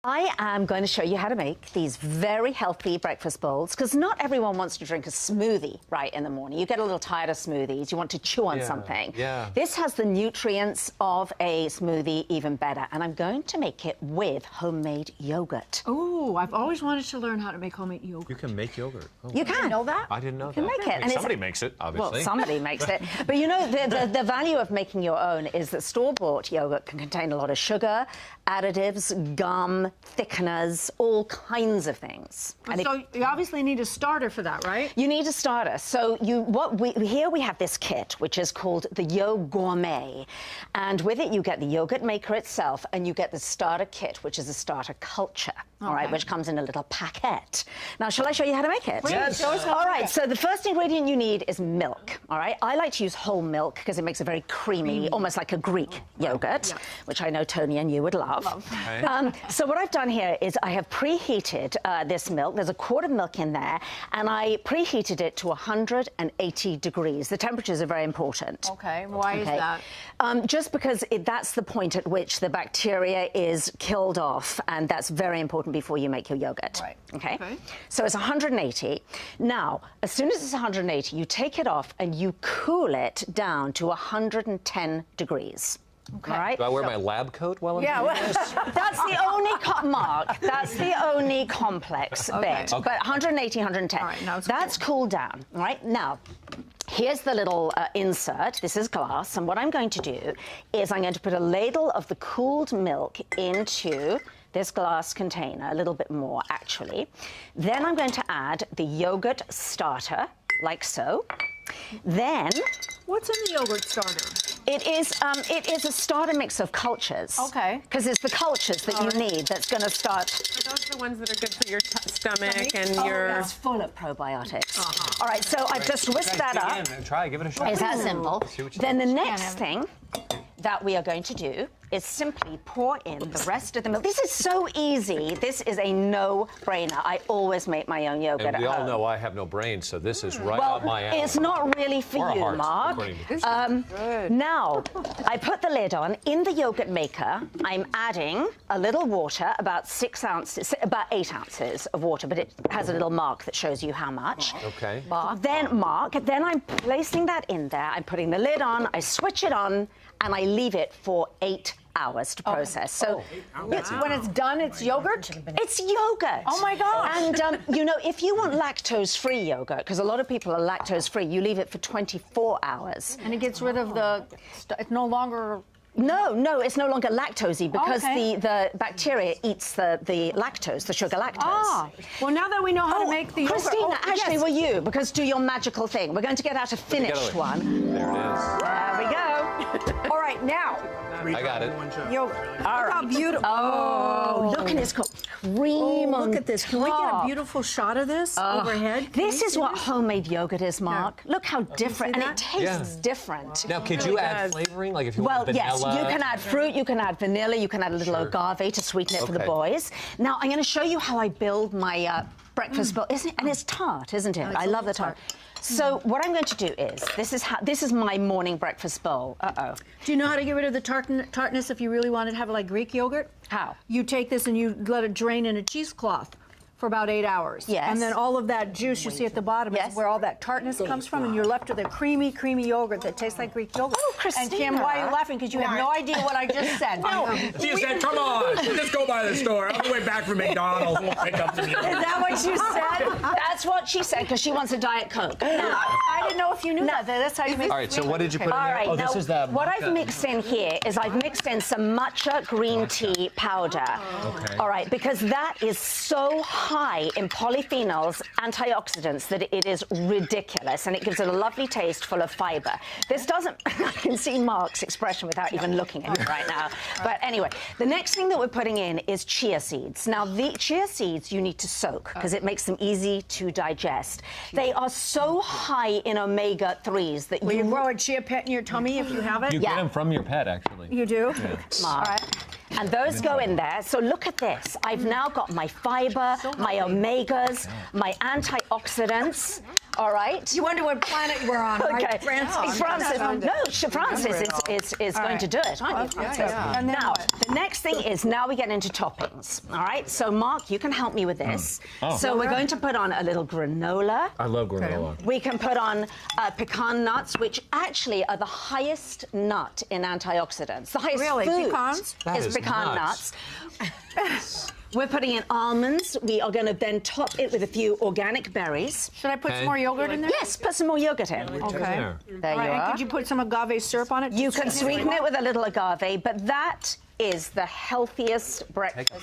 I am going to show you how to make these very healthy breakfast bowls, because not everyone wants to drink a smoothie right in the morning. You get a little tired of smoothies. You want to chew on something. Yeah. This has the nutrients of a smoothie even better, and I'm going to make it with homemade yogurt. Oh, I've always wanted to learn how to make homemade yogurt. You can make yogurt. Oh. You can. Know that? I didn't know You can that. make it. And somebody makes it, obviously. Well, somebody makes it. But you know, the value of making your own is that store-bought yogurt can contain a lot of sugar, additives, gum, thickeners, all kinds of things. And so you obviously need a starter for that, right? You need a starter. So here we have this kit, which is called the Yo Gourmet. And with it, you get the yogurt maker itself, and you get the starter kit, which is a starter culture, all right, which comes in a little packet. Now, shall I show you how to make it? Yes. All right, so the first ingredient you need is milk, all right? I like to use whole milk because it makes a very creamy, almost like a Greek yogurt, which I know Tony and you would love. Okay. So what I've done here is I have preheated this milk. There's a quart of milk in there, and I preheated it to 180 degrees. The temperatures are very important. Okay, why is that? Just because that's the point at which the bacteria is killed off, and that's very important before you make your yogurt. Right. Okay? So it's 180. Now, as soon as it's 180, you take it off and you cool it down to 110 degrees. Okay. All right? Do I wear my lab coat while I'm doing this? That's the only Mark. That's the only complex bit. Okay. But 180, 110. All right, now it's that's cooled down. All right. Now, here's the little insert. This is glass, and what I'm going to do is I'm going to put a ladle of the cooled milk into this glass container, a little bit more actually. Then I'm going to add the yogurt starter, like so. Then, What's in the yogurt starter? it is a starter mix of cultures. Okay. Because it's the cultures that you need that's going to start. Are those the ones that are good for your stomach and your... It's full of probiotics. All right, so I've just whisked that up. Try, give it a shot. Is that simple? See what you Then the think. next thing that we are going to do is simply pour in the rest of the milk. This is so easy. This is a no-brainer. I always make my own yogurt And we at all home. know I have no brain, so this is right Well, up my alley. it's not really for Or a you, heart, Mark. according to this. Now, I put the lid on. In the yogurt maker, I'm adding a little water, about 6 ounces, about 8 ounces of water, but it has a little mark that shows you how much. Okay. Then I'm placing that in there. I'm putting the lid on, I switch it on, and I leave it for 8 hours to process. So When it's done, it's yogurt? it's yogurt. Oh, my gosh. And, you know, if you want lactose-free yogurt, because a lot of people are lactose-free, you leave it for 24 hours. And it gets rid of the... It's no longer... No, it's no longer lactosey because the bacteria eats the lactose, the sugar lactose. Ah. Well, now that we know how to make the yogurt... Christina, actually, will you? Because do your magical thing. We're going to get out a finished one. There it is. There we go. All right, now... I got it. Yogurt. Look how beautiful. Oh, look, and it's got cream on Look at this. Can we get a top. beautiful shot of this overhead? This is what homemade yogurt is, Mark. Look how different, and that? it tastes different. Now, could you add flavoring? Like if you want vanilla? Yes, you can add fruit, you can add vanilla, you can add a little agave to sweeten it for the boys. Now, I'm going to show you how I build my breakfast bowl. And it's tart, isn't it? I love the tart. So what I'm going to do is, this is my morning breakfast bowl. Do you know how to get rid of the tartness if you really wanted to have it like Greek yogurt? How? You take this and you let it drain in a cheesecloth for about 8 hours. Yes. And then all of that juice you see at the bottom is where all that tartness comes from, and you're left with a creamy, creamy yogurt that tastes like Greek yogurt. Oh, Christina. And Kim, why are you laughing? Because you have no idea what I just said. She said, come on, just go by the store. On the way back from McDonald's, we'll pick up some Is yogurt. that what you said? That's what she said, because she wants a Diet Coke. I didn't know if you knew that. That's how you make All right, so what did you put in All there? right, Oh, now, this is the what matcha. I've mixed in here is I've mixed in some matcha green tea powder. Okay. All right, because that is so high in polyphenols, antioxidants, that it is ridiculous, and it gives it a lovely taste full of fiber. This doesn't... I can see Mark's expression without even looking at it right now. But anyway, the next thing that we're putting in is chia seeds. Now, the chia seeds you need to soak because it makes them easy to digest. They are so high in omega-3s that Will you grow a chia pet in your tummy if you have it? You get them from your pet, actually. You do? Mark. All right. And those go in there. So look at this. I've now got my fiber, my omegas, my antioxidants. all right? You wonder what planet we're on, Okay. right, Francis? Francis is going to do it, aren't you, Francis? And then now, what? the next thing is now we get into toppings, all right? So, Mark, you can help me with this. So we're going to put on a little granola. I love granola. We can put on pecan nuts, which actually are the highest nut in antioxidants. The highest Really? food Pecans? is pecan nuts. We're putting in almonds. We are going to then top it with a few organic berries. Should I put some more yogurt in there? Yes, put some more yogurt in. Okay. There. There All right, you and are. could you put some agave syrup on it? You can sweeten it with a little agave, but that is the healthiest breakfast.